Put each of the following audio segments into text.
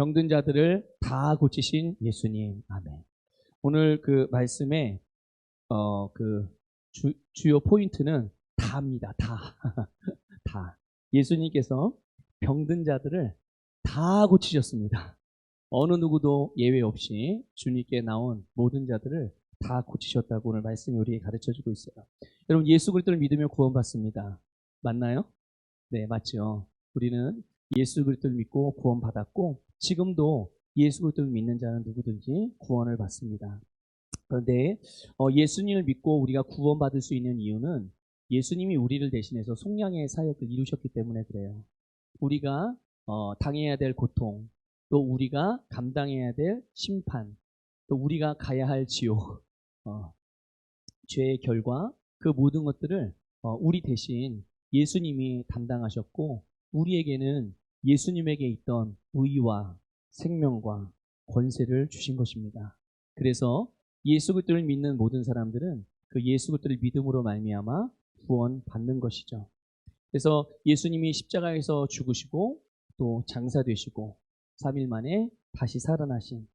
병든 자들을 다 고치신 예수님. 아멘. 오늘 그 말씀에 그 주요 포인트는 다입니다. 다. 다. 예수님께서 병든 자들을 다 고치셨습니다. 어느 누구도 예외 없이 주님께 나온 모든 자들을 다 고치셨다고 오늘 말씀이 우리에게 가르쳐주고 있어요. 여러분, 예수 그리스도를 믿으면 구원받습니다. 맞나요? 네, 맞죠. 우리는 예수 그리스도를 믿고 구원받았고 지금도 예수 그리스도를 믿는 자는 누구든지 구원을 받습니다. 그런데 예수님을 믿고 우리가 구원받을 수 있는 이유는 예수님이 우리를 대신해서 속량의 사역을 이루셨기 때문에 그래요. 우리가 당해야 될 고통, 또 우리가 감당해야 될 심판, 또 우리가 가야 할 지옥, 죄의 결과, 그 모든 것들을 우리 대신 예수님이 담당하셨고 우리에게는 예수님에게 있던 의와 생명과 권세를 주신 것입니다. 그래서 예수 그리스도를 믿는 모든 사람들은 그 예수 그리스도를 믿음으로 말미암아 구원받는 것이죠. 그래서 예수님이 십자가에서 죽으시고 또 장사되시고 3일 만에 다시 살아나신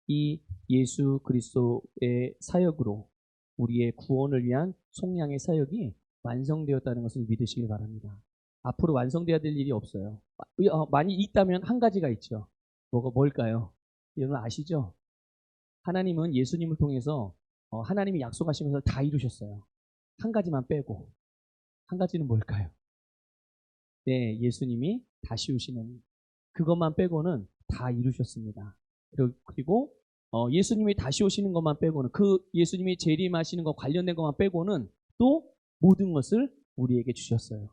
이 예수 그리스도의 사역으로 우리의 구원을 위한 속량의 사역이 완성되었다는 것을 믿으시길 바랍니다. 앞으로 완성되어야 될 일이 없어요. 많이 있다면 한 가지가 있죠. 뭘까요? 여러분 아시죠? 하나님은 예수님을 통해서 하나님이 약속하신 것을 다 이루셨어요. 한 가지만 빼고. 한 가지는 뭘까요? 네, 예수님이 다시 오시는 그것만 빼고는 다 이루셨습니다. 그리고 예수님이 다시 오시는 것만 빼고는 그 예수님이 재림하시는 것 관련된 것만 빼고는 또 모든 것을 우리에게 주셨어요.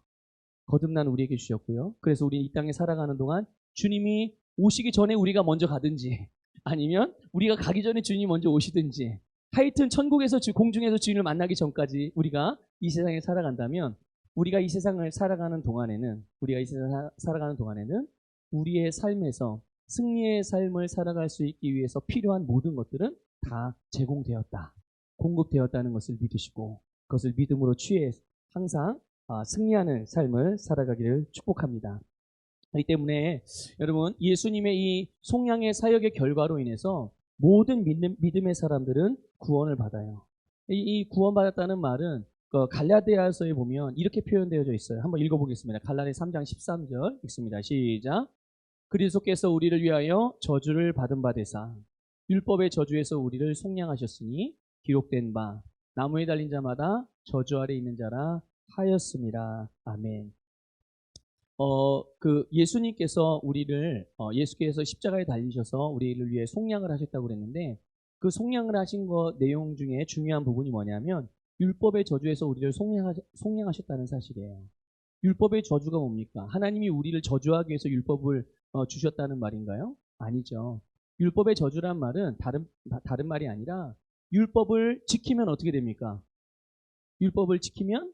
거듭난 우리에게 주셨고요. 그래서 우리 이 땅에 살아가는 동안 주님이 오시기 전에 우리가 먼저 가든지 아니면 우리가 가기 전에 주님이 먼저 오시든지 하여튼 천국에서 공중에서 주님을 만나기 전까지 우리가 이 세상에 살아간다면 우리가 이 세상을 살아가는 동안에는 우리의 삶에서 승리의 삶을 살아갈 수 있기 위해서 필요한 모든 것들은 다 제공되었다. 공급되었다는 것을 믿으시고 그것을 믿음으로 취해 항상 승리하는 삶을 살아가기를 축복합니다. 그렇기 때문에 여러분 예수님의 이 속량의 사역의 결과로 인해서 모든 믿음의 사람들은 구원을 받아요. 이 구원받았다는 말은 갈라디아서에 보면 이렇게 표현되어져 있어요. 한번 읽어보겠습니다. 갈라디아 3장 13절 읽습니다. 시작. 그리스도께서 우리를 위하여 저주를 받은 바 되사 율법의 저주에서 우리를 속량하셨으니 기록된 바 나무에 달린 자마다 저주 아래 있는 자라 하였습니다. 아멘. 예수님께서 예수께서 십자가에 달리셔서 우리를 위해 속량을 하셨다고 그랬는데 그 속량을 하신 것 내용 중에 중요한 부분이 뭐냐면 율법의 저주에서 우리를 속량하셨다는 사실이에요. 율법의 저주가 뭡니까? 하나님이 우리를 저주하기 위해서 율법을 주셨다는 말인가요? 아니죠. 율법의 저주란 말은 다른 말이 아니라 율법을 지키면 어떻게 됩니까? 율법을 지키면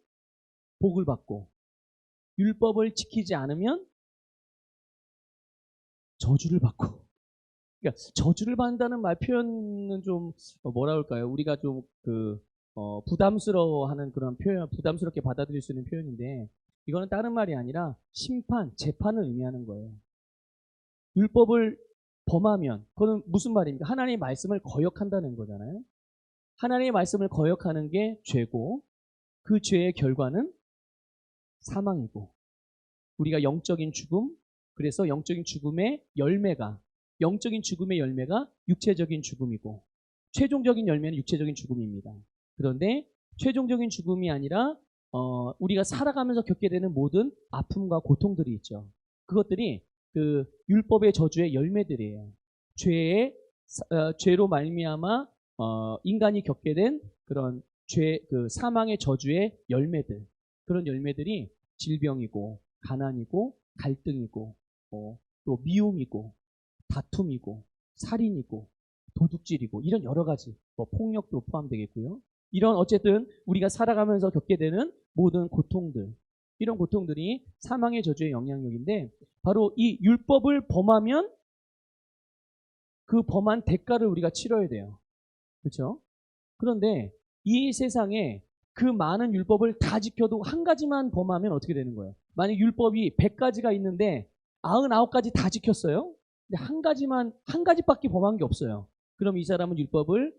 복을 받고 율법을 지키지 않으면 저주를 받고. 그러니까 저주를 받는다는 말 표현은 좀 뭐라 할까요? 우리가 좀 부담스러워하는 그런 표현, 부담스럽게 받아들일 수 있는 표현인데 이거는 다른 말이 아니라 심판, 재판을 의미하는 거예요. 율법을 범하면 그건 무슨 말입니까? 하나님의 말씀을 거역한다는 거잖아요. 하나님의 말씀을 거역하는 게 죄고 그 죄의 결과는 사망이고 우리가 영적인 죽음, 그래서 영적인 죽음의 열매가 육체적인 죽음이고 최종적인 열매는 육체적인 죽음입니다. 그런데 최종적인 죽음이 아니라 우리가 살아가면서 겪게 되는 모든 아픔과 고통들이 있죠. 그것들이 그 율법의 저주의 열매들이에요. 죄로 말미암아 인간이 겪게 된 그런 사망의 저주의 열매들, 그런 열매들이 질병이고 가난이고 갈등이고 또 미움이고 다툼이고 살인이고 도둑질이고 이런 여러 가지 폭력도 포함되겠고요. 이런 어쨌든 우리가 살아가면서 겪게 되는 모든 고통들, 이런 고통들이 사망의 저주의 영향력인데 바로 이 율법을 범하면 그 범한 대가를 우리가 치러야 돼요. 그렇죠? 그런데 이 세상에 그 많은 율법을 다 지켜도 한 가지만 범하면 어떻게 되는 거예요? 만약 율법이 100가지가 있는데 99가지 다 지켰어요? 근데 한 가지밖에 범한 게 없어요. 그럼 이 사람은 율법을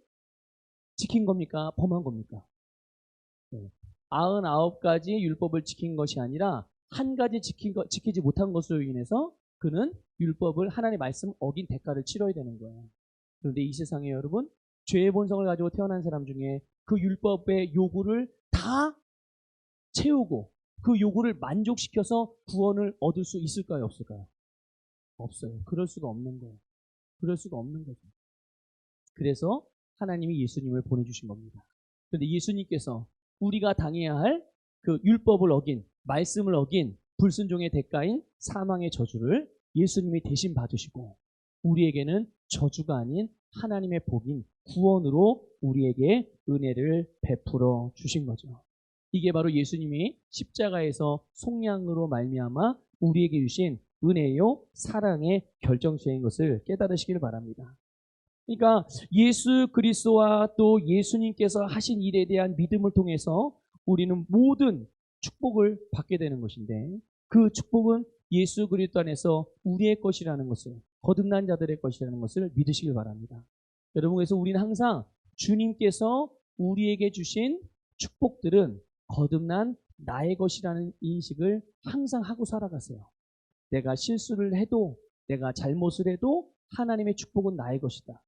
지킨 겁니까? 범한 겁니까? 네. 99가지 율법을 지킨 것이 아니라 한 가지 지키지 못한 것으로 인해서 그는 율법을 하나님의 말씀 어긴 대가를 치러야 되는 거예요. 그런데 이 세상에 여러분, 죄의 본성을 가지고 태어난 사람 중에 그 율법의 요구를 다 채우고 그 요구를 만족시켜서 구원을 얻을 수 있을까요? 없을까요? 없어요. 그럴 수가 없는 거예요. 그럴 수가 없는 거죠. 그래서 하나님이 예수님을 보내주신 겁니다. 그런데 예수님께서 우리가 당해야 할 그 율법을 어긴, 말씀을 어긴 불순종의 대가인 사망의 저주를 예수님이 대신 받으시고 우리에게는 저주가 아닌 하나님의 복인 구원으로 우리에게 은혜를 베풀어 주신 거죠. 이게 바로 예수님이 십자가에서 속량으로 말미암아 우리에게 주신 은혜요 사랑의 결정체인 것을 깨달으시길 바랍니다. 그러니까 예수 그리스도와 또 예수님께서 하신 일에 대한 믿음을 통해서 우리는 모든 축복을 받게 되는 것인데 그 축복은 예수 그리스도 안에서 우리의 것이라는 것을 거듭난 자들의 것이라는 것을 믿으시길 바랍니다. 여러분 그래서 우리는 항상 주님께서 우리에게 주신 축복들은 거듭난 나의 것이라는 인식을 항상 하고 살아가세요. 내가 실수를 해도 내가 잘못을 해도 하나님의 축복은 나의 것이다.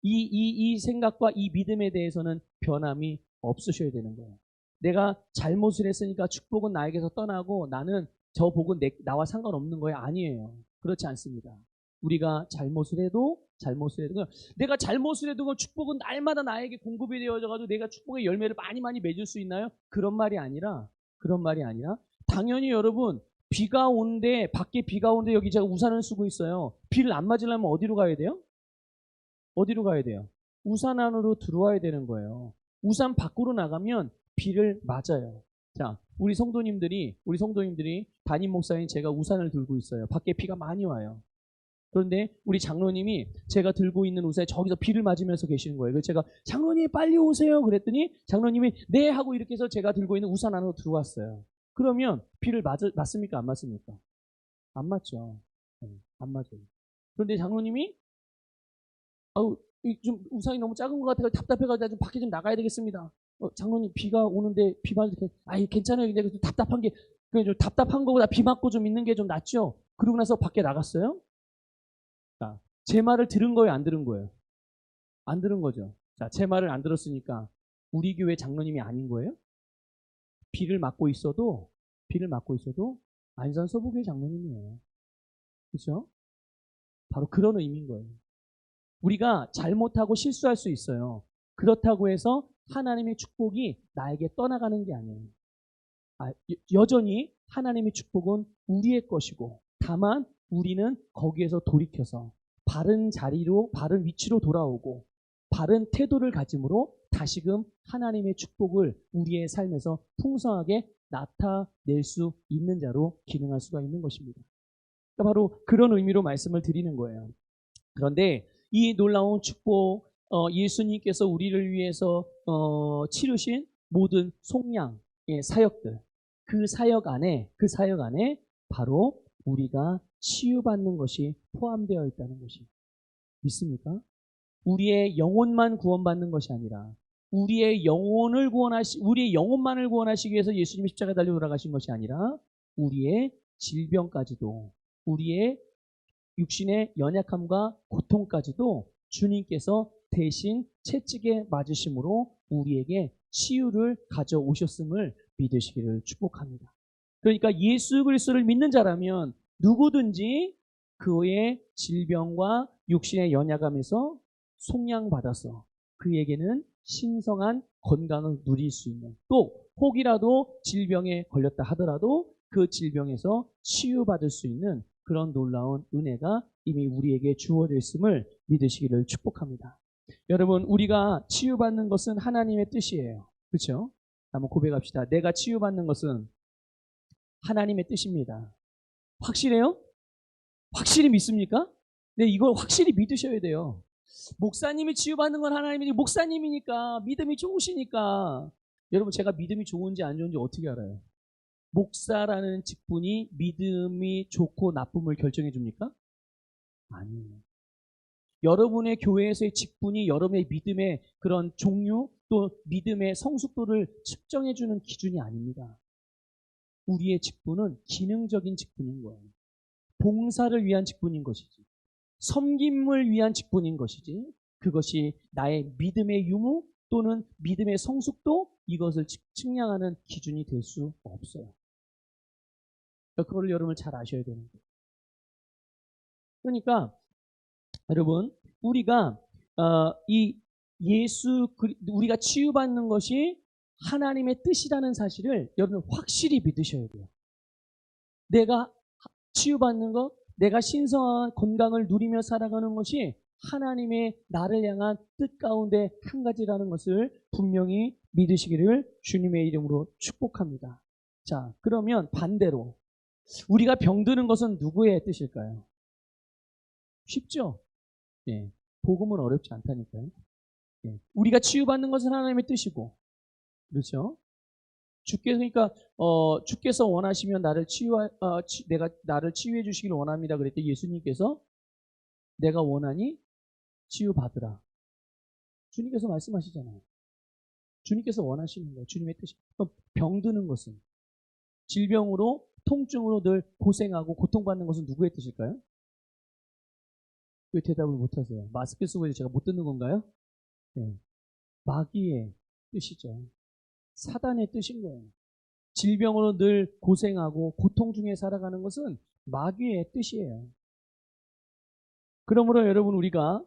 이 생각과 이 믿음에 대해서는 변함이 없으셔야 되는 거예요. 내가 잘못을 했으니까 축복은 나에게서 떠나고 나는 저 복은 나와 상관없는 거예요. 아니에요. 그렇지 않습니다. 우리가 잘못을 해도 내가 잘못을 해도 그 축복은 날마다 나에게 공급이 되어져가지고 내가 축복의 열매를 많이 맺을 수 있나요? 그런 말이 아니라 당연히 여러분 비가 오는데 밖에 비가 오는데 여기 제가 우산을 쓰고 있어요. 비를 안 맞으려면 어디로 가야 돼요? 어디로 가야 돼요? 우산 안으로 들어와야 되는 거예요. 우산 밖으로 나가면 비를 맞아요. 자, 우리 성도님들이 담임 목사인 제가 우산을 들고 있어요. 밖에 비가 많이 와요. 그런데 우리 장로님이 제가 들고 있는 우산에 저기서 비를 맞으면서 계시는 거예요. 그래서 제가 장로님 빨리 오세요 그랬더니 장로님이 네 하고 이렇게 해서 제가 들고 있는 우산 안으로 들어왔어요. 그러면 비를 맞습니까? 안 맞습니까? 안 맞죠. 안 맞아요. 그런데 장로님이 아우 좀 우산이 너무 작은 것 같아서 답답해가지고 좀 밖에 좀 나가야 되겠습니다. 장로님 비가 오는데 비 맞을 때 괜찮아요. 근데 좀 답답한 게 좀 답답한 거보다 비 맞고 좀 있는 게 좀 낫죠. 그러고 나서 밖에 나갔어요. 자, 제 말을 들은 거예요, 안 들은 거예요? 안 들은 거죠. 자, 제 말을 안 들었으니까 우리 교회 장로님이 아닌 거예요? 비를 맞고 있어도 안산 서부교회 장로님이에요. 그렇죠? 바로 그런 의미인 거예요. 우리가 잘못하고 실수할 수 있어요. 그렇다고 해서 하나님의 축복이 나에게 떠나가는 게 아니에요. 여전히 하나님의 축복은 우리의 것이고 다만 우리는 거기에서 돌이켜서 바른 자리로 바른 위치로 돌아오고 바른 태도를 가짐으로 다시금 하나님의 축복을 우리의 삶에서 풍성하게 나타낼 수 있는 자로 기능할 수가 있는 것입니다. 그러니까 바로 그런 의미로 말씀을 드리는 거예요. 그런데 이 놀라운 축복, 예수님께서 우리를 위해서 치르신 모든 속량의 사역들, 그 사역 안에 바로 우리가 치유받는 것이 포함되어 있다는 것이 믿습니까? 우리의 영혼만 구원받는 것이 아니라 우리의 영혼만을 구원하시기 위해서 예수님이 십자가에 달려 돌아가신 것이 아니라 우리의 질병까지도 우리의 육신의 연약함과 고통까지도 주님께서 대신 채찍에 맞으심으로 우리에게 치유를 가져오셨음을 믿으시기를 축복합니다. 그러니까 예수 그리스도를 믿는 자라면 누구든지 그의 질병과 육신의 연약함에서 속량받아서 그에게는 신성한 건강을 누릴 수 있는 또 혹이라도 질병에 걸렸다 하더라도 그 질병에서 치유받을 수 있는 그런 놀라운 은혜가 이미 우리에게 주어져 있음을 믿으시기를 축복합니다. 여러분 우리가 치유받는 것은 하나님의 뜻이에요. 그렇죠? 한번 고백합시다. 내가 치유받는 것은 하나님의 뜻입니다. 확실해요? 확실히 믿습니까? 네, 이걸 확실히 믿으셔야 돼요. 목사님이 치유받는 건 하나님이 목사님이니까 믿음이 좋으시니까 여러분 제가 믿음이 좋은지 안 좋은지 어떻게 알아요? 목사라는 직분이 믿음이 좋고 나쁨을 결정해 줍니까? 아니에요. 여러분의 교회에서의 직분이 여러분의 믿음의 그런 종류 또 믿음의 성숙도를 측정해주는 기준이 아닙니다. 우리의 직분은 기능적인 직분인 거예요. 봉사를 위한 직분인 것이지. 섬김을 위한 직분인 것이지. 그것이 나의 믿음의 유무 또는 믿음의 성숙도 이것을 측량하는 기준이 될 수 없어요. 그걸 여러분 잘 아셔야 되는 거예요. 그러니까 여러분 우리가 우리가 치유받는 것이 하나님의 뜻이라는 사실을 여러분 확실히 믿으셔야 돼요. 내가 치유받는 것, 내가 신성한 건강을 누리며 살아가는 것이 하나님의 나를 향한 뜻 가운데 한 가지라는 것을 분명히 믿으시기를 주님의 이름으로 축복합니다. 자, 그러면 반대로 우리가 병드는 것은 누구의 뜻일까요? 쉽죠? 예, 복음은 어렵지 않다니까요. 예, 우리가 치유받는 것은 하나님의 뜻이고, 그렇죠? 주께서 원하시면 내가 나를 치유해 주시길 원합니다. 그랬더니 예수님께서 내가 원하니 치유받으라. 주님께서 말씀하시잖아요. 주님께서 원하시는 거예요. 주님의 뜻이. 그럼 병드는 것은 질병으로 통증으로 늘 고생하고 고통받는 것은 누구의 뜻일까요? 왜 대답을 못하세요? 마스크 쓰고 제가 못 듣는 건가요? 네. 마귀의 뜻이죠. 사단의 뜻인 거예요. 질병으로 늘 고생하고 고통 중에 살아가는 것은 마귀의 뜻이에요. 그러므로 여러분 우리가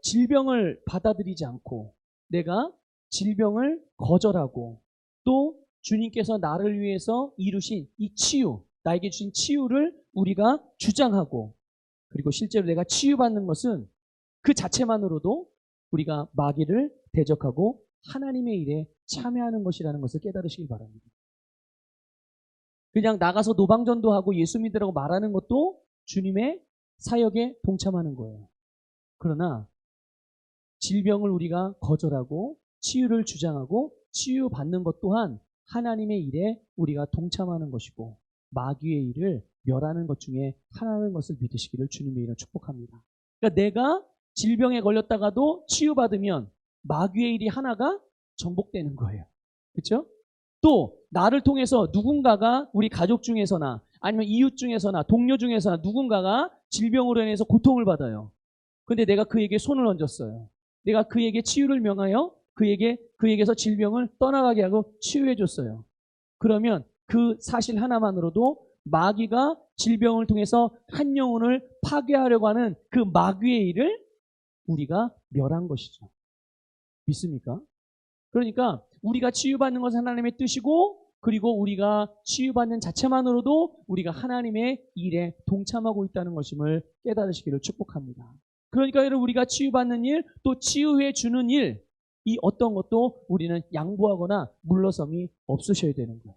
질병을 받아들이지 않고 내가 질병을 거절하고 또 주님께서 나를 위해서 이루신 이 치유, 나에게 주신 치유를 우리가 주장하고 그리고 실제로 내가 치유받는 것은 그 자체만으로도 우리가 마귀를 대적하고 하나님의 일에 참여하는 것이라는 것을 깨달으시길 바랍니다. 그냥 나가서 노방전도하고 예수 믿으라고 말하는 것도 주님의 사역에 동참하는 거예요. 그러나 질병을 우리가 거절하고 치유를 주장하고 치유받는 것 또한 하나님의 일에 우리가 동참하는 것이고 마귀의 일을 멸하는 것 중에 하나라는 것을 믿으시기를 주님의 이름으로 축복합니다. 그러니까 내가 질병에 걸렸다가도 치유받으면 마귀의 일이 하나가 정복되는 거예요. 그렇죠? 또 나를 통해서 누군가가 우리 가족 중에서나 아니면 이웃 중에서나 동료 중에서나 누군가가 질병으로 인해서 고통을 받아요. 근데 내가 그에게 손을 얹었어요. 내가 그에게 치유를 명하여 그에게서 질병을 떠나가게 하고 치유해 줬어요. 그러면 그 사실 하나만으로도 마귀가 질병을 통해서 한 영혼을 파괴하려고 하는 그 마귀의 일을 우리가 멸한 것이죠. 믿습니까? 그러니까 우리가 치유받는 것은 하나님의 뜻이고 그리고 우리가 치유받는 자체만으로도 우리가 하나님의 일에 동참하고 있다는 것임을 깨달으시기를 축복합니다. 그러니까 여러분 우리가 치유받는 일 또 치유해 주는 일 이 어떤 것도 우리는 양보하거나 물러섬이 없으셔야 되는 거예요.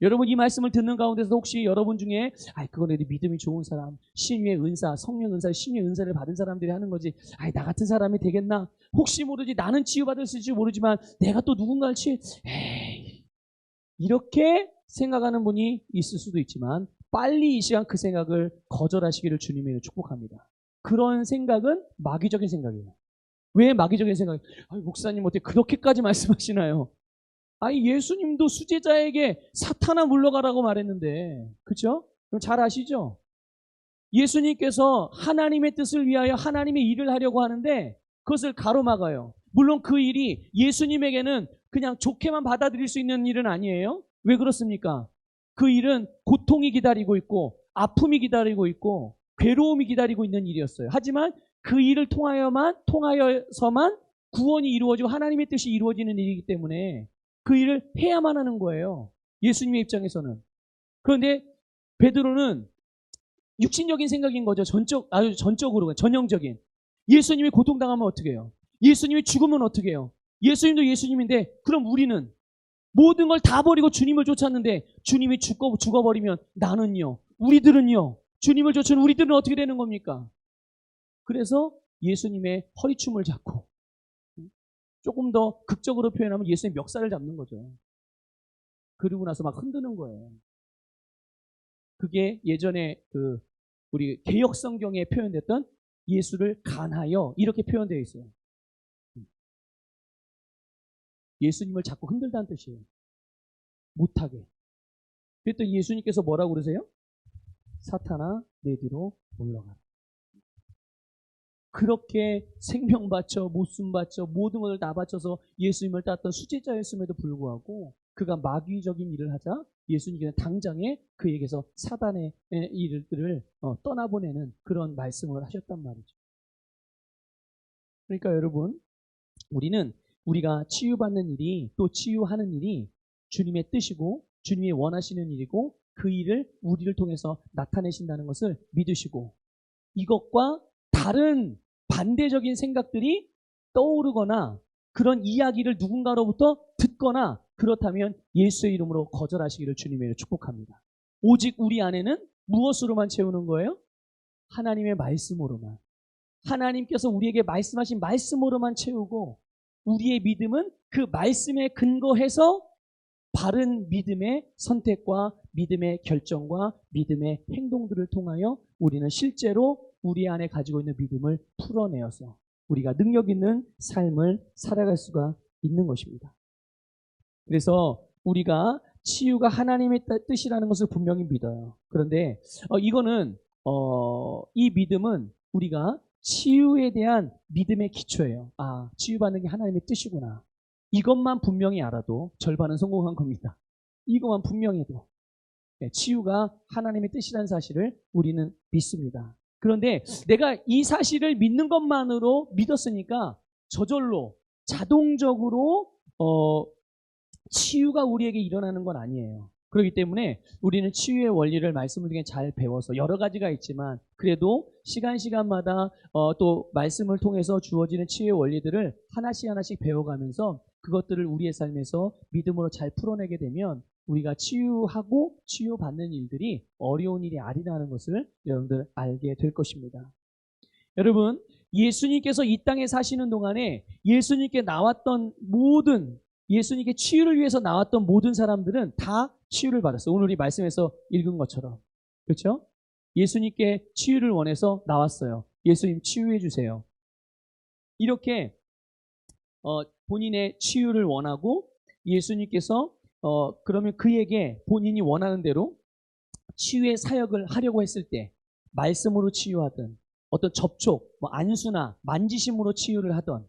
여러분 이 말씀을 듣는 가운데서 혹시 여러분 중에 그건 애들 믿음이 좋은 사람, 신유의 은사, 성령 은사, 신유의 은사를 받은 사람들이 하는 거지 나 같은 사람이 되겠나? 혹시 모르지 나는 치유받을지 모르지만 내가 또 누군가를 이렇게 생각하는 분이 있을 수도 있지만 빨리 이 시간 그 생각을 거절하시기를 주님의 축복합니다. 그런 생각은 마귀적인 생각이에요. 왜 마귀적인 생각이에요? 목사님 어떻게 그렇게까지 말씀하시나요? 예수님도 수제자에게 사탄아 물러가라고 말했는데, 그렇죠? 그럼 잘 아시죠? 예수님께서 하나님의 뜻을 위하여 하나님의 일을 하려고 하는데 그것을 가로막아요. 물론 그 일이 예수님에게는 그냥 좋게만 받아들일 수 있는 일은 아니에요. 왜 그렇습니까? 그 일은 고통이 기다리고 있고 아픔이 기다리고 있고 괴로움이 기다리고 있는 일이었어요. 하지만 그 일을 통하여서만 구원이 이루어지고 하나님의 뜻이 이루어지는 일이기 때문에 그 일을 해야만 하는 거예요. 예수님의 입장에서는. 그런데 베드로는 육신적인 생각인 거죠. 아주 전적으로, 전형적인. 예수님이 고통당하면 어떻게 해요? 예수님이 죽으면 어떻게 해요? 예수님도 예수님인데 그럼 우리는 모든 걸 다 버리고 주님을 쫓았는데 주님이 죽어버리면 나는요? 우리들은요? 주님을 쫓는 우리들은 어떻게 되는 겁니까? 그래서 예수님의 허리춤을 잡고 조금 더 극적으로 표현하면 예수님의 멱살을 잡는 거죠. 그러고 나서 막 흔드는 거예요. 그게 예전에 우리 개역 성경에 표현됐던 예수를 간하여 이렇게 표현되어 있어요. 예수님을 자꾸 흔들다는 뜻이에요. 못하게. 그랬더니 예수님께서 뭐라고 그러세요? 사탄아 내 뒤로 물러가라. 그렇게 생명 바쳐, 목숨 바쳐, 모든 것을 다 바쳐서 예수님을 따랐던 수제자였음에도 불구하고 그가 마귀적인 일을 하자 예수님께서 당장에 그에게서 사단의 일들을 떠나보내는 그런 말씀을 하셨단 말이죠. 그러니까 여러분, 우리가 치유받는 일이 또 치유하는 일이 주님의 뜻이고 주님이 원하시는 일이고 그 일을 우리를 통해서 나타내신다는 것을 믿으시고 이것과 다른 반대적인 생각들이 떠오르거나 그런 이야기를 누군가로부터 듣거나 그렇다면 예수의 이름으로 거절하시기를 주님의 축복합니다. 오직 우리 안에는 무엇으로만 채우는 거예요? 하나님의 말씀으로만. 하나님께서 우리에게 말씀하신 말씀으로만 채우고 우리의 믿음은 그 말씀에 근거해서 바른 믿음의 선택과 믿음의 결정과 믿음의 행동들을 통하여 우리는 실제로 우리 안에 가지고 있는 믿음을 풀어내어서 우리가 능력 있는 삶을 살아갈 수가 있는 것입니다. 그래서 우리가 치유가 하나님의 뜻이라는 것을 분명히 믿어요. 그런데 이거는 이 믿음은 우리가 치유에 대한 믿음의 기초예요. 아, 치유받는 게 하나님의 뜻이구나. 이것만 분명히 알아도 절반은 성공한 겁니다. 이것만 분명히 해도 치유가 하나님의 뜻이라는 사실을 우리는 믿습니다. 그런데 내가 이 사실을 믿는 것만으로 믿었으니까 저절로 자동적으로 치유가 우리에게 일어나는 건 아니에요. 그렇기 때문에 우리는 치유의 원리를 말씀을 통해 잘 배워서 여러 가지가 있지만 그래도 시간마다 또 말씀을 통해서 주어지는 치유의 원리들을 하나씩 배워가면서 그것들을 우리의 삶에서 믿음으로 잘 풀어내게 되면 우리가 치유하고 치유받는 일들이 어려운 일이 아니라는 것을 여러분들 알게 될 것입니다. 여러분, 예수님께서 이 땅에 사시는 동안에 예수님께 치유를 위해서 나왔던 모든 사람들은 다 치유를 받았어요. 오늘 이 말씀에서 읽은 것처럼. 그렇죠? 예수님께 치유를 원해서 나왔어요. 예수님 치유해 주세요. 이렇게 본인의 치유를 원하고 예수님께서 그러면 그에게 본인이 원하는 대로 치유의 사역을 하려고 했을 때 말씀으로 치유하든 어떤 접촉, 안수나 만지심으로 치유를 하던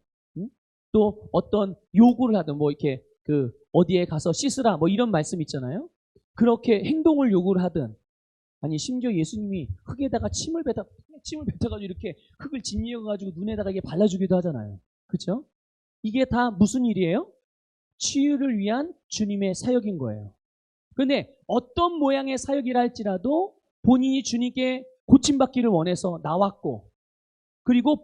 또 어떤 요구를 하든 이렇게 어디에 가서 씻으라 이런 말씀 있잖아요. 그렇게 행동을 요구를 하든 아니 심지어 예수님이 흙에다가 침을 뱉어가지고 이렇게 흙을 짓이어가지고 눈에다가 이게 발라주기도 하잖아요. 그렇죠? 이게 다 무슨 일이에요? 치유를 위한 주님의 사역인 거예요. 그런데 어떤 모양의 사역이라 할지라도 본인이 주님께 고침받기를 원해서 나왔고 그리고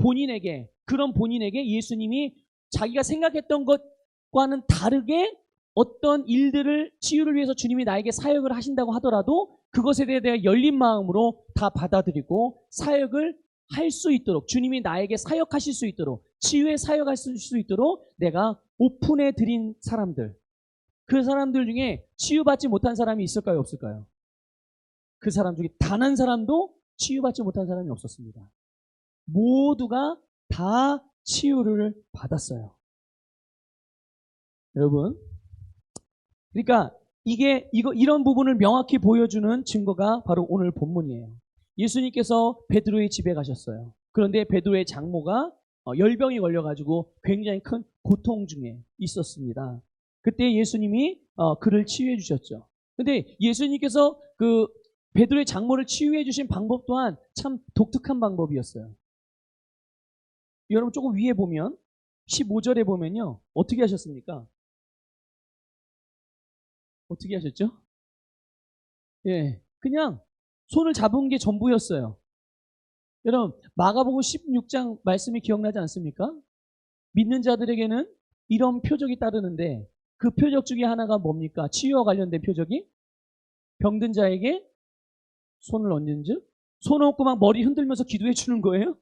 그런 본인에게 예수님이 자기가 생각했던 것과는 다르게 어떤 일들을 치유를 위해서 주님이 나에게 사역을 하신다고 하더라도 그것에 대해 열린 마음으로 다 받아들이고 사역을 할 수 있도록 주님이 나에게 사역하실 수 있도록 치유에 사역하실 수 있도록 내가 오픈해 드린 사람들 그 사람들 중에 치유받지 못한 사람이 있을까요? 없을까요? 그 사람 중에 단 한 사람도 치유받지 못한 사람이 없었습니다. 모두가 다 치유를 받았어요. 여러분, 그러니까 이런 부분을 명확히 보여주는 증거가 바로 오늘 본문이에요. 예수님께서 베드로의 집에 가셨어요. 그런데 베드로의 장모가 열병이 걸려가지고 굉장히 큰 고통 중에 있었습니다. 그때 예수님이 그를 치유해 주셨죠. 근데 예수님께서 그 베드로의 장모를 치유해 주신 방법 또한 참 독특한 방법이었어요. 여러분 조금 위에 보면 15절에 보면요. 어떻게 하셨습니까? 어떻게 하셨죠? 예, 그냥 손을 잡은 게 전부였어요. 여러분 마가복음 16장 말씀이 기억나지 않습니까? 믿는 자들에게는 이런 표적이 따르는데 그 표적 중에 하나가 뭡니까? 치유와 관련된 표적이 병든 자에게 손을 얹은 즉 손 얹고 막 머리 흔들면서 기도해 주는 거예요?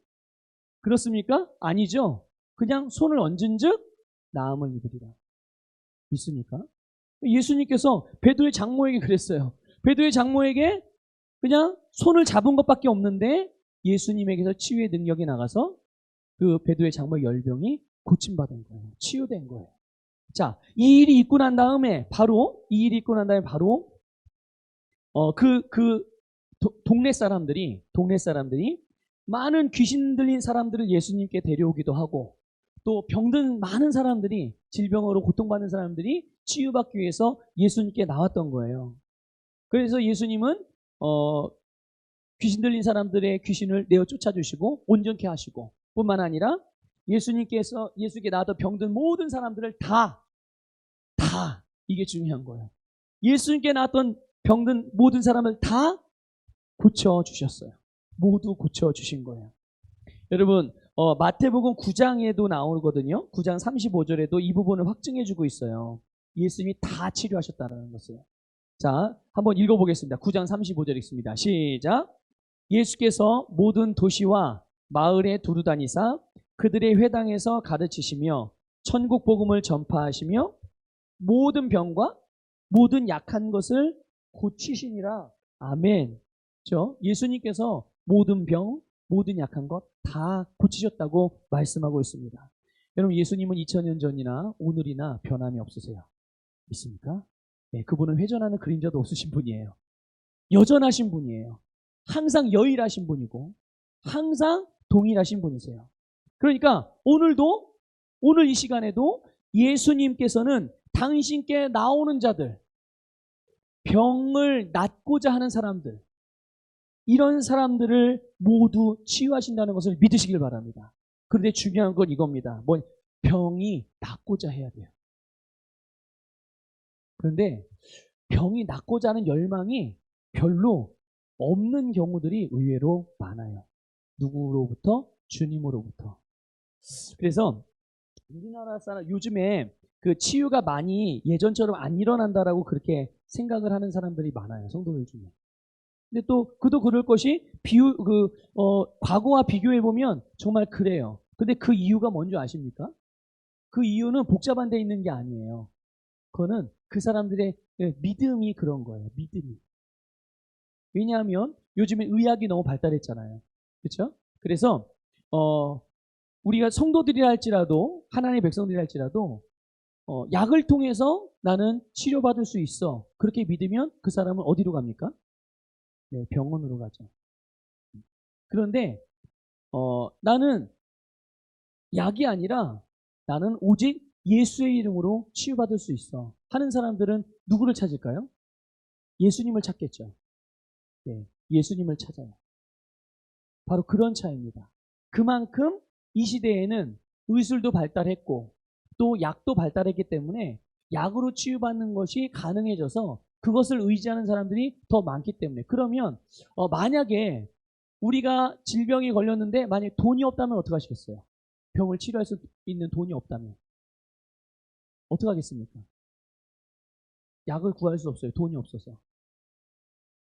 그렇습니까? 아니죠. 그냥 손을 얹은 즉 나음을 입으리라. 믿습니까? 예수님께서 베드로의 장모에게 그랬어요. 베드로의 장모에게 그냥 손을 잡은 것밖에 없는데 예수님에게서 치유의 능력이 나가서 그 배두의 장모 열병이 고침받은 거예요. 치유된 거예요. 자, 이 일이 있고 난 다음에 바로 동네 사람들이 많은 귀신 들린 사람들을 예수님께 데려오기도 하고 또 병든 많은 사람들이 질병으로 고통받는 사람들이 치유받기 위해서 예수님께 나왔던 거예요. 그래서 예수님은 귀신 들린 사람들의 귀신을 내어 쫓아주시고 온전케 하시고 뿐만 아니라 예수께 나왔던 병든 모든 사람들을 다 이게 중요한 거예요. 예수님께 나왔던 병든 모든 사람을 다 고쳐주셨어요. 모두 고쳐주신 거예요. 여러분 마태복음 9장에도 나오거든요. 9장 35절에도 이 부분을 확증해주고 있어요. 예수님이 다 치료하셨다는 것을. 자, 한번 읽어보겠습니다. 9장 35절 읽습니다. 시작. 예수께서 모든 도시와 마을에 두루다니사 그들의 회당에서 가르치시며 천국 복음을 전파하시며 모든 병과 모든 약한 것을 고치시니라. 아멘. 그렇죠? 예수님께서 모든 병, 모든 약한 것 다 고치셨다고 말씀하고 있습니다. 여러분, 예수님은 2000년 전이나 오늘이나 변함이 없으세요. 믿습니까? 네, 그분은 회전하는 그림자도 없으신 분이에요. 여전하신 분이에요. 항상 여일하신 분이고 항상 동일하신 분이세요. 그러니까 오늘 이 시간에도 예수님께서는 당신께 나오는 자들, 병을 낫고자 하는 사람들, 이런 사람들을 모두 치유하신다는 것을 믿으시길 바랍니다. 그런데 중요한 건 이겁니다. 병이 낫고자 해야 돼요. 그런데 병이 낫고자 하는 열망이 별로 없는 경우들이 의외로 많아요. 누구로부터? 주님으로부터. 그래서 우리나라 사람 요즘에 그 치유가 많이 예전처럼 안 일어난다라고 그렇게 생각을 하는 사람들이 많아요. 성도들 중에. 근데 또 그도 그럴 것이 과거와 비교해 보면 정말 그래요. 근데 그 이유가 뭔지 아십니까? 그 이유는 복잡한 데 있는 게 아니에요. 그거는 그 사람들의 믿음이 그런 거예요. 믿음이. 왜냐하면 요즘에 의학이 너무 발달했잖아요. 그렇죠? 그래서 우리가 성도들이라 할지라도 하나님의 백성들이라 할지라도 약을 통해서 나는 치료받을 수 있어. 그렇게 믿으면 그 사람은 어디로 갑니까? 네, 병원으로 가죠. 그런데 나는 약이 아니라 나는 오직 예수의 이름으로 치유받을 수 있어 하는 사람들은 누구를 찾을까요? 예수님을 찾겠죠. 네, 예수님을 찾아요. 바로 그런 차이입니다. 그만큼 이 시대에는 의술도 발달했고 또 약도 발달했기 때문에 약으로 치유받는 것이 가능해져서 그것을 의지하는 사람들이 더 많기 때문에 그러면 만약에 우리가 질병이 걸렸는데 만약에 돈이 없다면 어떻게 하시겠어요? 병을 치료할 수 있는 돈이 없다면 어떻게 하겠습니까? 약을 구할 수 없어요. 돈이 없어서.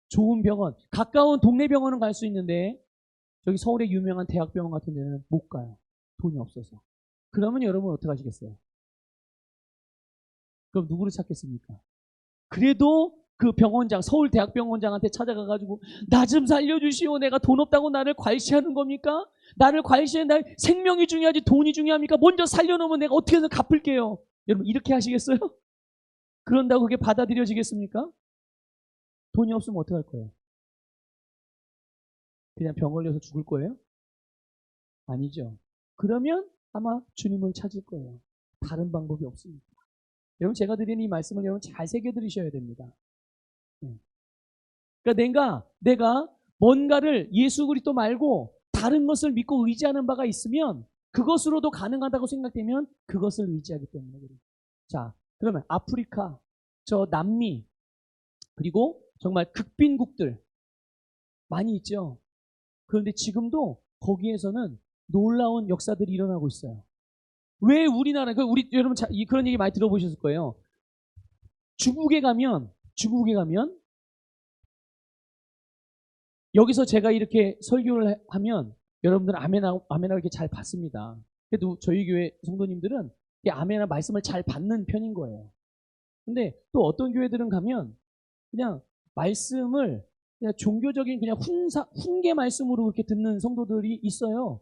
좋은 병원, 가까운 동네 병원은 갈 수 있는데 저기 서울의 유명한 대학병원 같은 데는 못 가요. 돈이 없어서. 그러면 여러분 어떻게 하시겠어요? 그럼 누구를 찾겠습니까? 그래도 그 병원장, 서울대학병원장한테 찾아가가지고 나 좀 살려주시오. 내가 돈 없다고 나를 괄시하는 겁니까? 나를 괄시해. 나 생명이 중요하지 돈이 중요합니까? 먼저 살려놓으면 내가 어떻게든 갚을게요. 여러분 이렇게 하시겠어요? 그런다고 그게 받아들여지겠습니까? 돈이 없으면 어떻게 할 거예요? 그냥 병 걸려서 죽을 거예요? 아니죠. 그러면 아마 주님을 찾을 거예요. 다른 방법이 없습니다. 여러분 제가 드리는 이 말씀을 여러분 잘 새겨들으셔야 됩니다. 그러니까 내가 뭔가를 예수 그리스도 말고 다른 것을 믿고 의지하는 바가 있으면 그것으로도 가능하다고 생각되면 그것을 의지하기 때문에 그래요. 자, 그러면 아프리카, 저 남미, 그리고 정말 극빈국들 많이 있죠. 그런데 지금도 거기에서는 놀라운 역사들이 일어나고 있어요. 왜 우리나라, 여러분 그런 얘기 많이 들어보셨을 거예요. 중국에 가면 여기서 제가 이렇게 설교를 하면 여러분들은 아멘하고 이렇게 잘 받습니다. 그래도 저희 교회 성도님들은 아멘하 말씀을 잘 받는 편인 거예요. 근데 또 어떤 교회들은 가면 그냥 말씀을 그냥 종교적인 그냥 훈계 말씀으로 그렇게 듣는 성도들이 있어요.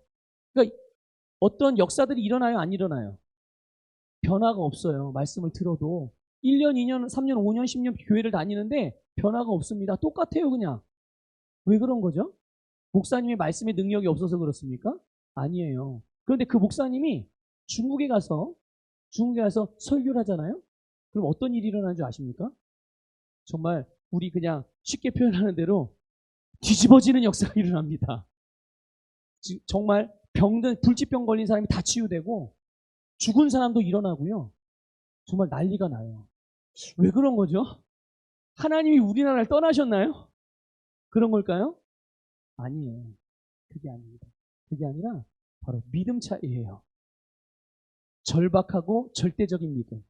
그러니까 어떤 역사들이 일어나요, 안 일어나요? 변화가 없어요. 말씀을 들어도 1년, 2년, 3년, 5년, 10년 교회를 다니는데 변화가 없습니다. 똑같아요, 그냥. 왜 그런 거죠? 목사님의 말씀의 능력이 없어서 그렇습니까? 아니에요. 그런데 그 목사님이 중국에 가서 설교를 하잖아요? 그럼 어떤 일이 일어나는 줄 아십니까? 정말 우리 그냥 쉽게 표현하는 대로 뒤집어지는 역사가 일어납니다. 정말 불치병 걸린 사람이 다 치유되고 죽은 사람도 일어나고요. 정말 난리가 나요. 왜 그런 거죠? 하나님이 우리나라를 떠나셨나요? 그런 걸까요? 아니에요. 그게 아닙니다. 그게 아니라 바로 믿음 차이예요. 절박하고 절대적인 믿음.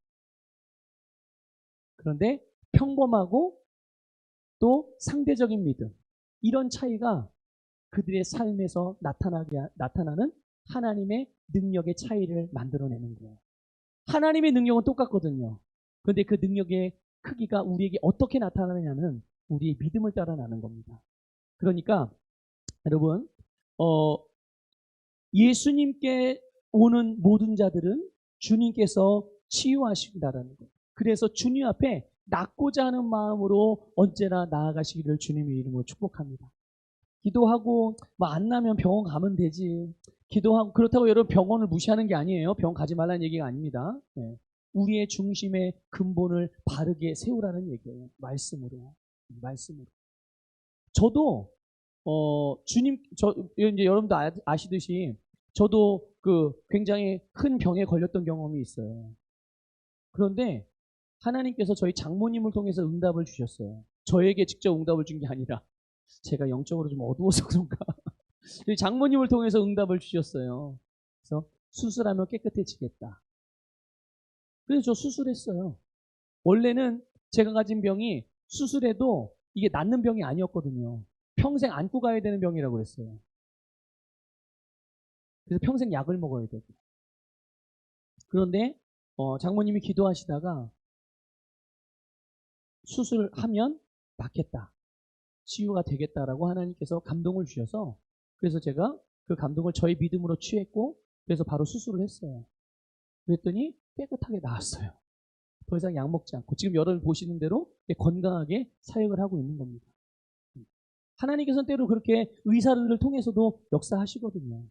그런데 평범하고 또 상대적인 믿음. 이런 차이가 그들의 삶에서 나타나는 하나님의 능력의 차이를 만들어내는 거예요. 하나님의 능력은 똑같거든요. 그런데 그 능력의 크기가 우리에게 어떻게 나타나느냐는 우리의 믿음을 따라 나는 겁니다. 그러니까 여러분, 예수님께 오는 모든 자들은 주님께서 치유하신다라는 거예요. 그래서 주님 앞에 낫고자 하는 마음으로 언제나 나아가시기를 주님의 이름으로 축복합니다. 기도하고 안 나면 병원 가면 되지. 기도하고 그렇다고 여러분 병원을 무시하는 게 아니에요. 병원 가지 말라는 얘기가 아닙니다. 네. 우리의 중심의 근본을 바르게 세우라는 얘기예요. 말씀으로. 저도 이제 여러분도 아시듯이 저도 굉장히 큰 병에 걸렸던 경험이 있어요. 그런데 하나님께서 저희 장모님을 통해서 응답을 주셨어요. 저에게 직접 응답을 준 게 아니라 제가 영적으로 좀 어두워서 그런가. 저희 장모님을 통해서 응답을 주셨어요. 그래서 수술하면 깨끗해지겠다. 그래서 저 수술했어요. 원래는 제가 가진 병이 수술해도 이게 낫는 병이 아니었거든요. 평생 안고 가야 되는 병이라고 했어요. 그래서 평생 약을 먹어야 되고. 그런데 장모님이 기도하시다가 수술하면 낫겠다. 치유가 되겠다라고 하나님께서 감동을 주셔서 그래서 제가 그 감동을 저의 믿음으로 취했고 그래서 바로 수술을 했어요. 그랬더니 깨끗하게 나았어요. 더 이상 약 먹지 않고 지금 여러분 보시는 대로 건강하게 사역을 하고 있는 겁니다. 하나님께서는 때로 그렇게 의사들을 통해서도 역사하시거든요.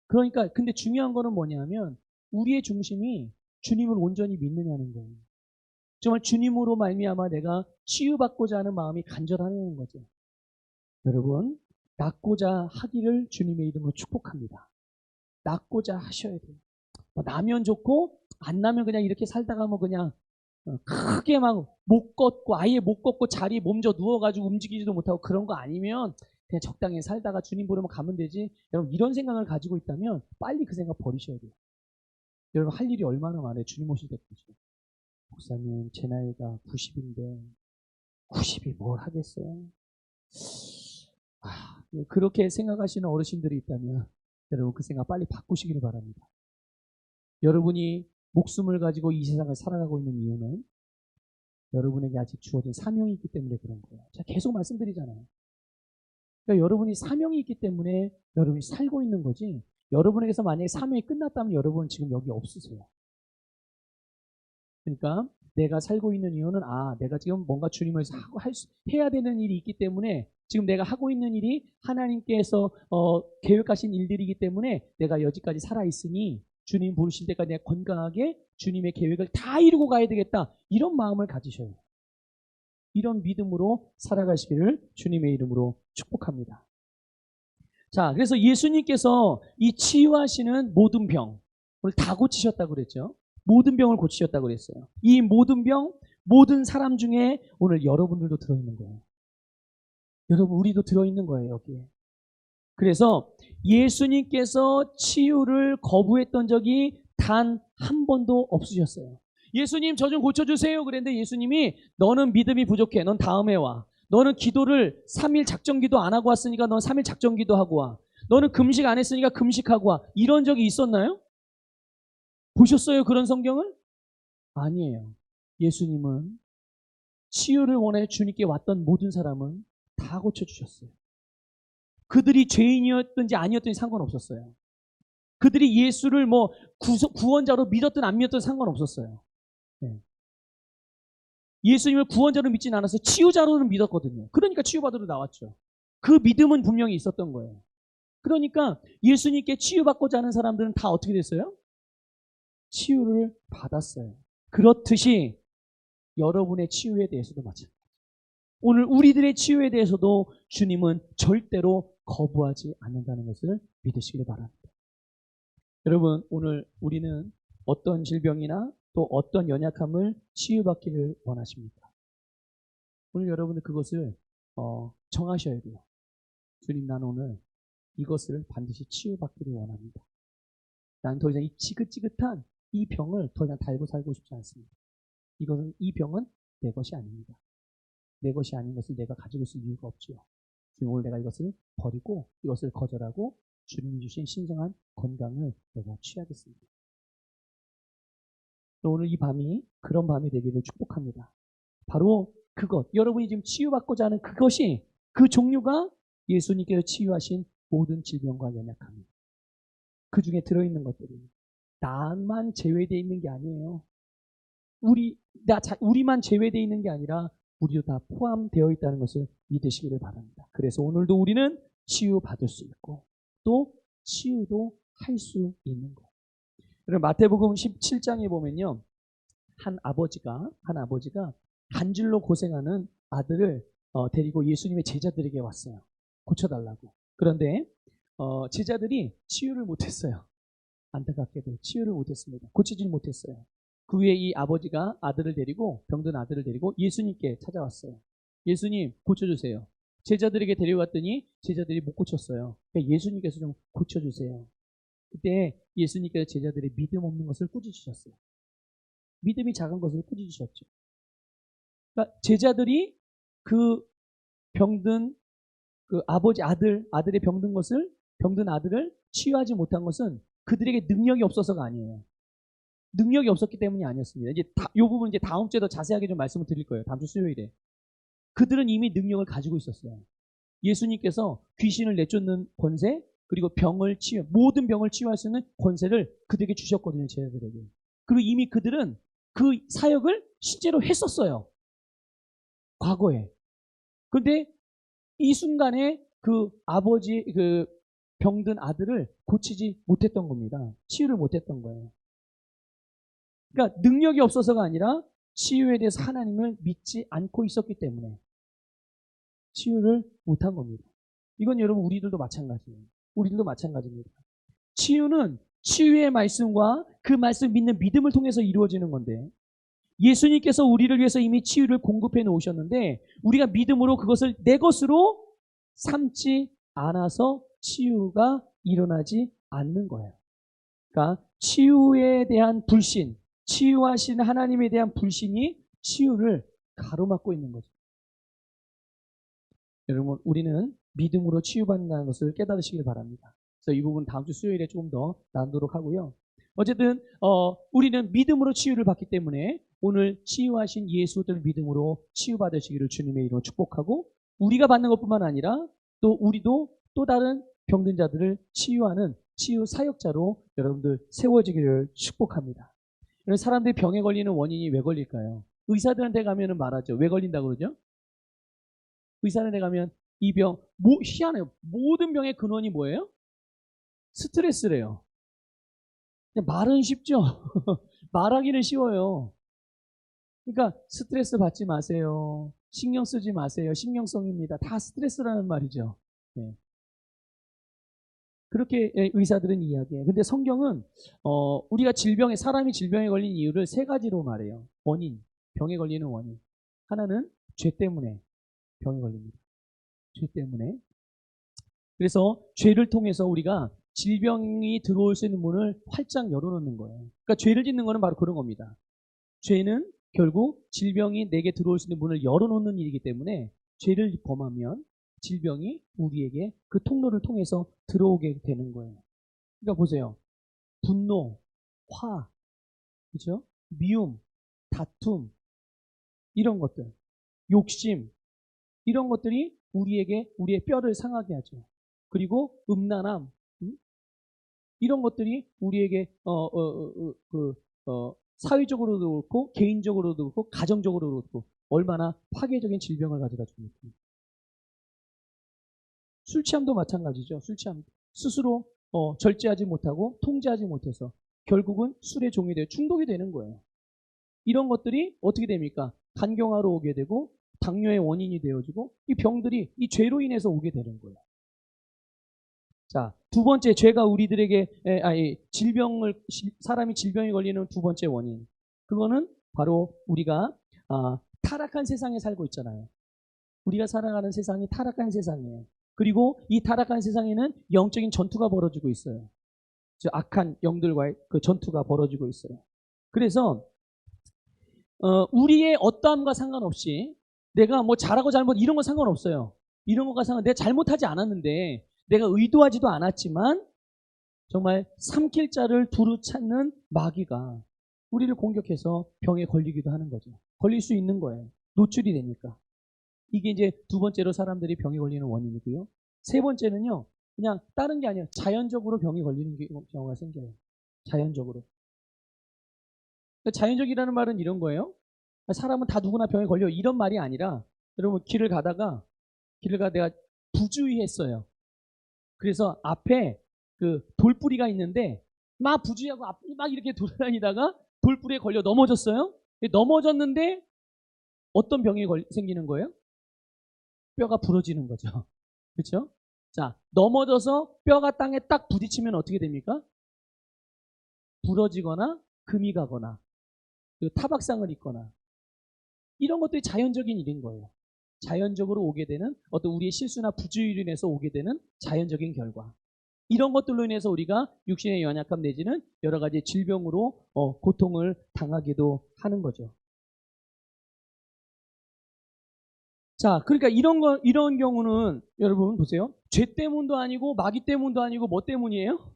그러니까 근데 중요한 거는 뭐냐면 우리의 중심이 주님을 온전히 믿느냐는 거예요. 정말 주님으로 말미암아 내가 치유받고자 하는 마음이 간절하냐는 거죠. 여러분, 낫고자 하기를 주님의 이름으로 축복합니다. 낫고자 하셔야 돼요. 나면 좋고 안 나면 그냥 이렇게 살다가 그냥 크게 막 못 걷고 아예 못 걷고 자리에 몸져 누워가지고 움직이지도 못하고 그런 거 아니면 그냥 적당히 살다가 주님 부르면 가면 되지. 여러분 이런 생각을 가지고 있다면 빨리 그 생각 버리셔야 돼요. 여러분 할 일이 얼마나 많아요. 주님 오실 때까지. 목사님 제 나이가 90인데 90이 뭘 하겠어요. 그렇게 생각하시는 어르신들이 있다면 여러분 그 생각 빨리 바꾸시기를 바랍니다. 여러분이 목숨을 가지고 이 세상을 살아가고 있는 이유는 여러분에게 아직 주어진 사명이 있기 때문에 그런 거예요. 제가 계속 말씀드리잖아요. 그러니까 여러분이 사명이 있기 때문에 여러분이 살고 있는 거지 여러분에게서 만약에 사명이 끝났다면 여러분은 지금 여기 없으세요. 그러니까 내가 살고 있는 이유는 내가 지금 뭔가 주님을 해야 되는 일이 있기 때문에 지금 내가 하고 있는 일이 하나님께서 계획하신 일들이기 때문에 내가 여기까지 살아있으니 주님 부르실 때까지 내가 건강하게 주님의 계획을 다 이루고 가야 되겠다. 이런 마음을 가지셔요. 이런 믿음으로 살아가시기를 주님의 이름으로 축복합니다. 자, 그래서 예수님께서 이 치유하시는 모든 병을 다 고치셨다고 그랬죠. 모든 병을 고치셨다고 그랬어요. 이 모든 병, 모든 사람 중에 오늘 여러분들도 들어있는 거예요. 여러분, 우리도 들어있는 거예요, 여기에. 그래서 예수님께서 치유를 거부했던 적이 단 한 번도 없으셨어요. 예수님, 저 좀 고쳐주세요. 그랬는데 예수님이 너는 믿음이 부족해. 넌 다음에 와. 너는 기도를 3일 작정기도 안 하고 왔으니까 넌 3일 작정기도 하고 와. 너는 금식 안 했으니까 금식하고 와. 이런 적이 있었나요? 보셨어요? 그런 성경을? 아니에요. 예수님은 치유를 원해 주님께 왔던 모든 사람은 다 고쳐주셨어요. 그들이 죄인이었든지 아니었든지 상관없었어요. 그들이 예수를 뭐 구원자로 믿었든 안 믿었든 상관없었어요. 네. 예수님을 구원자로 믿지는 않아서 치유자로는 믿었거든요. 그러니까 치유받으러 나왔죠. 그 믿음은 분명히 있었던 거예요. 그러니까 예수님께 치유받고자 하는 사람들은 다 어떻게 됐어요? 치유를 받았어요. 그렇듯이 여러분의 치유에 대해서도 마찬가지예요. 오늘 우리들의 치유에 대해서도 주님은 절대로 거부하지 않는다는 것을 믿으시길 바랍니다. 여러분, 오늘 우리는 어떤 질병이나 또 어떤 연약함을 치유받기를 원하십니까? 오늘 여러분은 그것을 정하셔야 돼요. 주님, 나는 오늘 이것을 반드시 치유받기를 원합니다. 나는 더 이상 이 지긋지긋한 이 병을 더 이상 달고 살고 싶지 않습니다. 이 병은 내 것이 아닙니다. 내 것이 아닌 것을 내가 가지고 있을 이유가 없지요. 주님, 오늘 내가 이것을 버리고 이것을 거절하고 주님이 주신 신성한 건강을 내가 취하겠습니다. 오늘 이 밤이 그런 밤이 되기를 축복합니다. 바로 그것, 여러분이 지금 치유받고자 하는 그것이, 그 종류가 예수님께서 치유하신 모든 질병과 연약함입니다. 그 중에 들어있는 것들이 나만 제외되어 있는 게 아니에요. 우리만 제외되어 있는 게 아니라 우리도 다 포함되어 있다는 것을 믿으시기를 바랍니다. 그래서 오늘도 우리는 치유받을 수 있고 또 치유도 할 수 있는 거예요. 여러분, 마태복음 17장에 보면요, 한 아버지가 간질로 고생하는 아들을 데리고 예수님의 제자들에게 왔어요. 고쳐달라고. 그런데 제자들이 치유를 못했어요. 안타깝게도 치유를 못했습니다. 고치질 못했어요. 그 후에 이 아버지가 병든 아들을 데리고 예수님께 찾아왔어요. 예수님, 고쳐주세요. 제자들에게 데려갔더니 제자들이 못 고쳤어요. 그러니까 예수님께서 좀 고쳐주세요. 그때 예수님께서 제자들의 믿음 없는 것을 꾸짖으셨어요. 믿음이 작은 것을 꾸짖으셨죠. 그러니까 제자들이 그 병든 그 아들의 병든 아들을 치유하지 못한 것은 그들에게 능력이 없어서가 아니에요. 능력이 없었기 때문이 아니었습니다. 이 부분 다음 주에 더 자세하게 좀 말씀을 드릴 거예요. 다음 주 수요일에. 그들은 이미 능력을 가지고 있었어요. 예수님께서 귀신을 내쫓는 권세, 그리고 모든 병을 치유할 수 있는 권세를 그들에게 주셨거든요, 제자들에게. 그리고 이미 그들은 그 사역을 실제로 했었어요. 과거에. 그런데 이 순간에 그 병든 아들을 고치지 못했던 겁니다. 치유를 못했던 거예요. 그러니까 능력이 없어서가 아니라 치유에 대해서 하나님을 믿지 않고 있었기 때문에 치유를 못한 겁니다. 이건 여러분 우리들도 마찬가지입니다. 치유는 치유의 말씀과 그 말씀 믿는 믿음을 통해서 이루어지는 건데, 예수님께서 우리를 위해서 이미 치유를 공급해 놓으셨는데 우리가 믿음으로 그것을 내 것으로 삼지 않아서 치유가 일어나지 않는 거예요. 그러니까 치유에 대한 불신, 치유하신 하나님에 대한 불신이 치유를 가로막고 있는 거죠. 여러분, 우리는 믿음으로 치유받는다는 것을 깨달으시길 바랍니다. 그래서 이 부분 다음 주 수요일에 조금 더 나누도록 하고요. 어쨌든 우리는 믿음으로 치유를 받기 때문에 오늘 치유하신 예수를 믿음으로 치유받으시기를 주님의 이름으로 축복하고, 우리가 받는 것뿐만 아니라 또 우리도 또 다른 병든 자들을 치유하는 치유 사역자로 여러분들 세워지기를 축복합니다. 사람들이 병에 걸리는 원인이 왜 걸릴까요? 의사들한테 가면은 말하죠. 왜 걸린다고 그러죠? 의사한테 가면 이 병, 희한해요. 모든 병의 근원이 뭐예요? 스트레스래요. 말은 쉽죠. 말하기는 쉬워요. 그러니까 스트레스 받지 마세요. 신경 쓰지 마세요. 신경성입니다. 다 스트레스라는 말이죠. 네. 그렇게 의사들은 이야기해요. 근데 성경은 사람이 질병에 걸린 이유를 세 가지로 말해요. 병에 걸리는 원인. 하나는 죄 때문에 병에 걸립니다. 죄 때문에. 그래서 죄를 통해서 우리가 질병이 들어올 수 있는 문을 활짝 열어놓는 거예요. 그러니까 죄를 짓는 거는 바로 그런 겁니다. 죄는 결국 질병이 내게 들어올 수 있는 문을 열어놓는 일이기 때문에 죄를 범하면 질병이 우리에게 그 통로를 통해서 들어오게 되는 거예요. 그러니까 보세요. 분노, 화, 그죠? 미움, 다툼, 이런 것들. 욕심, 이런 것들이 우리의 뼈를 상하게 하죠. 그리고 음란함, 이런 것들이 우리에게 사회적으로도 그렇고 개인적으로도 그렇고 가정적으로도 그렇고 얼마나 파괴적인 질병을 가져다 줍니까? 술 취함도 마찬가지죠. 술 취함 스스로 절제하지 못하고 통제하지 못해서 결국은 술의 종이 되어 중독이 되는 거예요. 이런 것들이 어떻게 됩니까? 간경화로 오게 되고 당뇨의 원인이 되어지고 이 병들이 이 죄로 인해서 오게 되는 거예요. 자, 두 번째, 죄가 우리들에게 사람이 질병에 걸리는 두 번째 원인, 그거는 바로 우리가 타락한 세상에 살고 있잖아요. 우리가 살아가는 세상이 타락한 세상이에요. 그리고 이 타락한 세상에는 영적인 전투가 벌어지고 있어요. 즉 악한 영들과의 그 전투가 벌어지고 있어요. 그래서 우리의 어떠함과 상관없이 내가 뭐 잘하고 잘못 이런 거 상관없어요. 이런 거가 내가 잘못하지 않았는데 내가 의도하지도 않았지만 정말 삼킬 자를 두루 찾는 마귀가 우리를 공격해서 병에 걸리기도 하는 거죠. 걸릴 수 있는 거예요. 노출이 되니까. 이게 이제 두 번째로 사람들이 병에 걸리는 원인이고요. 세 번째는요. 그냥 다른 게 아니에요. 자연적으로 병이 걸리는 경우가 생겨요. 자연적으로. 자연적이라는 말은 이런 거예요. 사람은 다 누구나 병에 걸려 이런 말이 아니라 여러분 길을 가다가 내가 부주의했어요. 그래서 앞에 그 돌뿌리가 있는데 막 부주의하고 막 이렇게 돌아다니다가 돌뿌리에 걸려 넘어졌어요. 넘어졌는데 어떤 병이 생기는 거예요? 뼈가 부러지는 거죠. 그렇죠? 자, 넘어져서 뼈가 땅에 딱 부딪히면 어떻게 됩니까? 부러지거나 금이 가거나 타박상을 입거나 이런 것들이 자연적인 일인 거예요. 자연적으로 오게 되는 어떤 우리의 실수나 부주의로 인해서 오게 되는 자연적인 결과. 이런 것들로 인해서 우리가 육신의 연약함 내지는 여러 가지 질병으로 고통을 당하기도 하는 거죠. 자, 그러니까 이런 경우는 여러분 보세요. 죄 때문도 아니고 마귀 때문도 아니고 뭐 때문이에요?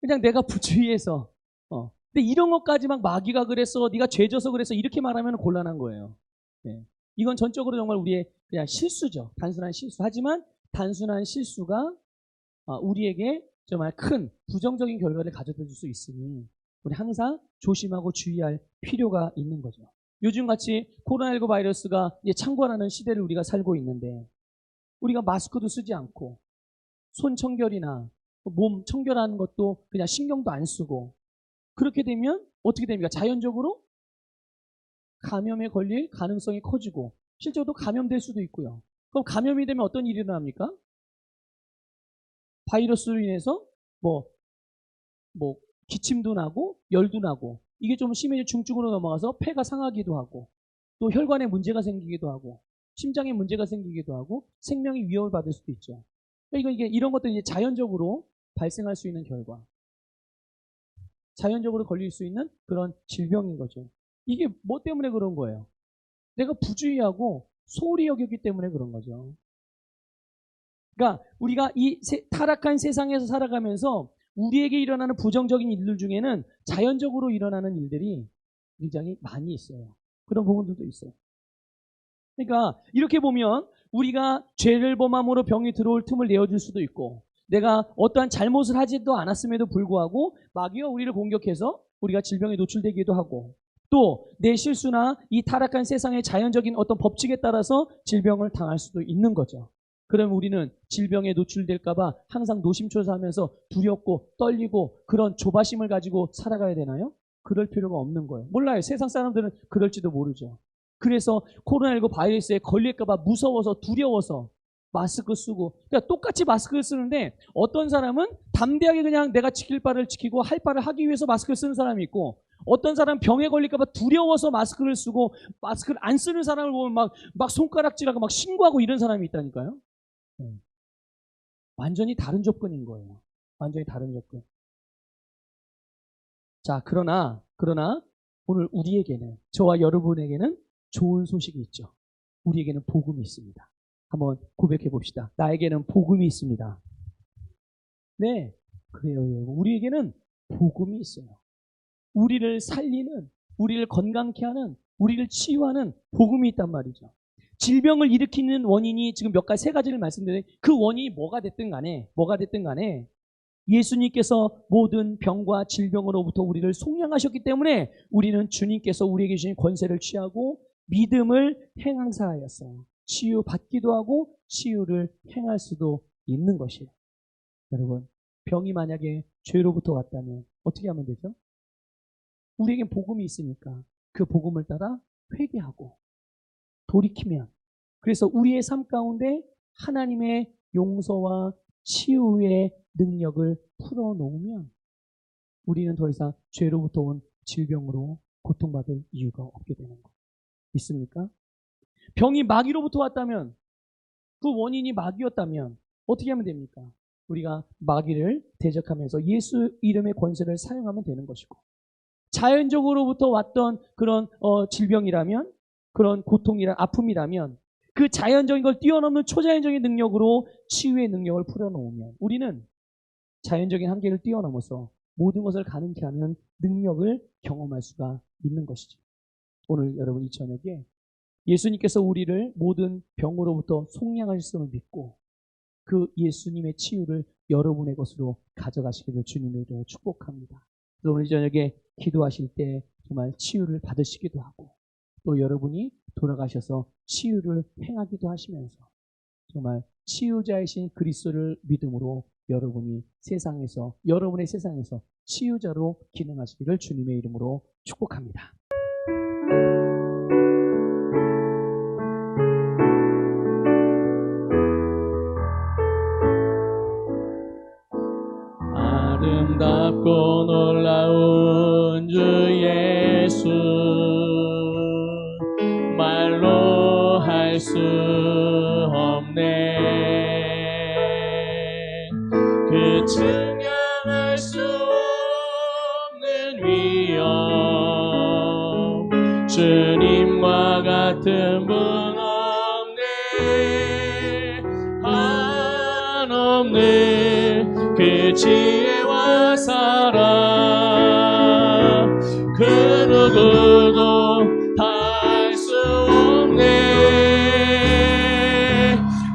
그냥 내가 부주의해서. 근데 이런 것까지 막 마귀가 그랬어, 네가 죄져서 그랬어 이렇게 말하면 곤란한 거예요. 네. 이건 전적으로 정말 우리의 그냥 실수죠. 단순한 실수. 하지만 단순한 실수가 우리에게 정말 큰 부정적인 결과를 가져다 줄 수 있으니 우리 항상 조심하고 주의할 필요가 있는 거죠. 요즘같이 코로나19 바이러스가 이제 창궐하는 시대를 우리가 살고 있는데 우리가 마스크도 쓰지 않고 손 청결이나 몸 청결하는 것도 그냥 신경도 안 쓰고 그렇게 되면 어떻게 됩니까? 자연적으로 감염에 걸릴 가능성이 커지고 실제로도 감염될 수도 있고요. 그럼 감염이 되면 어떤 일이 일어납니까? 바이러스로 인해서 뭐 기침도 나고 열도 나고 이게 좀 심해져 중증으로 넘어가서 폐가 상하기도 하고 또 혈관에 문제가 생기기도 하고 심장에 문제가 생기기도 하고 생명이 위협을 받을 수도 있죠. 그러니까 이런 것들이 이제 자연적으로 발생할 수 있는 결과, 자연적으로 걸릴 수 있는 그런 질병인 거죠. 이게 뭐 때문에 그런 거예요? 내가 부주의하고 소홀히 여겼기 때문에 그런 거죠. 그러니까 우리가 이 타락한 세상에서 살아가면서 우리에게 일어나는 부정적인 일들 중에는 자연적으로 일어나는 일들이 굉장히 많이 있어요. 그런 부분들도 있어요. 그러니까 이렇게 보면 우리가 죄를 범함으로 병이 들어올 틈을 내어줄 수도 있고 내가 어떠한 잘못을 하지도 않았음에도 불구하고 마귀가 우리를 공격해서 우리가 질병에 노출되기도 하고 또 내 실수나 이 타락한 세상의 자연적인 어떤 법칙에 따라서 질병을 당할 수도 있는 거죠. 그럼 우리는 질병에 노출될까봐 항상 노심초사하면서 두렵고 떨리고 그런 조바심을 가지고 살아가야 되나요? 그럴 필요가 없는 거예요. 몰라요. 세상 사람들은 그럴지도 모르죠. 그래서 코로나19 바이러스에 걸릴까봐 무서워서 두려워서 마스크 쓰고 그러니까 똑같이 마스크를 쓰는데 어떤 사람은 담대하게 그냥 내가 지킬 바를 지키고 할 바를 하기 위해서 마스크를 쓰는 사람이 있고 어떤 사람은 병에 걸릴까봐 두려워서 마스크를 쓰고 마스크를 안 쓰는 사람을 보면 막 손가락질하고 막 신고하고 이런 사람이 있다니까요. 완전히 다른 접근인 거예요. 완전히 다른 접근. 자, 그러나 오늘 우리에게는 저와 여러분에게는 좋은 소식이 있죠. 우리에게는 복음이 있습니다. 한번 고백해 봅시다. 나에게는 복음이 있습니다. 네, 그래요. 우리에게는 복음이 있어요. 우리를 살리는, 우리를 건강케 하는, 우리를 치유하는 복음이 있단 말이죠. 질병을 일으키는 원인이 지금 몇 가지, 세 가지를 말씀드렸는데 그 원인이 뭐가 됐든 간에 예수님께서 모든 병과 질병으로부터 우리를 속량하셨기 때문에 우리는 주님께서 우리에게 주신 권세를 취하고 믿음을 행하사하여서 치유받기도 하고 치유를 행할 수도 있는 것이에요. 여러분, 병이 만약에 죄로부터 왔다면 어떻게 하면 되죠? 우리에겐 복음이 있으니까 그 복음을 따라 회개하고 돌이키면, 그래서 우리의 삶 가운데 하나님의 용서와 치유의 능력을 풀어놓으면 우리는 더 이상 죄로부터 온 질병으로 고통받을 이유가 없게 되는 것. 있습니까? 병이 마귀로부터 왔다면, 그 원인이 마귀였다면 어떻게 하면 됩니까? 우리가 마귀를 대적하면서 예수 이름의 권세를 사용하면 되는 것이고, 자연적으로부터 왔던 그런 질병이라면, 그런 고통이란 아픔이라면 그 자연적인 걸 뛰어넘는 초자연적인 능력으로 치유의 능력을 풀어놓으면 우리는 자연적인 한계를 뛰어넘어서 모든 것을 가능케 하는 능력을 경험할 수가 있는 것이죠. 오늘 여러분 이 저녁에 예수님께서 우리를 모든 병으로부터 속량하셨음을 믿고 그 예수님의 치유를 여러분의 것으로 가져가시기를 주님의 이름으로 축복합니다. 오늘 이 저녁에 기도하실 때 정말 치유를 받으시기도 하고 또 여러분이 돌아가셔서 치유를 행하기도 하시면서 정말 치유자이신 그리스도를 믿음으로 여러분의 세상에서 치유자로 기능하시기를 주님의 이름으로 축복합니다. 아름답고 놀라운 주 예수, 말로 할 수 없네. 그 증명할 수 없는 위엄, 주님과 같은 분 없네. 한없는 그 지혜와 사랑, 그 누구도 할 수 없네.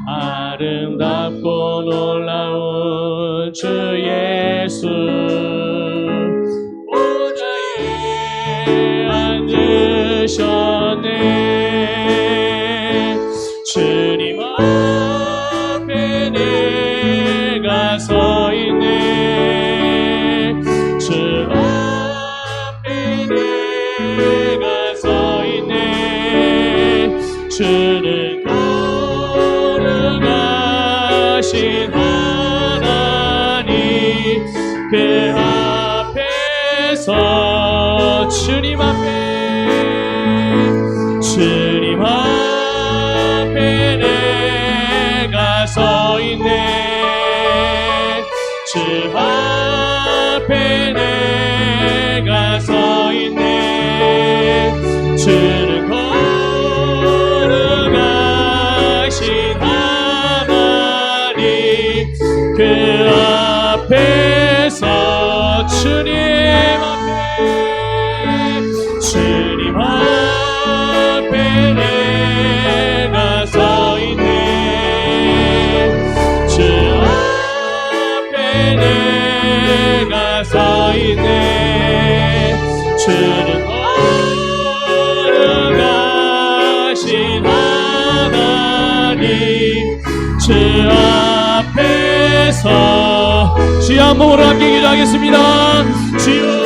아름답고 놀라운 주 예수, 보좌에 앉으셨네. 주님 앞에 내가 서 있네. 주 앞에 내가 서 있네. 주는 거룩하신 하나님, 그 앞에서 주님 앞에 내가 서 있네. 주 앞에 내가 서 있네. 주는 거룩하신 하나님, 그 앞에서 주님 앞에 내가 서 있네. 주 앞에 내가 서 있네. 주는 거룩하신 하나님, 주 앞에서 주여 한 몸으로 함께 기도하겠습니다. 주여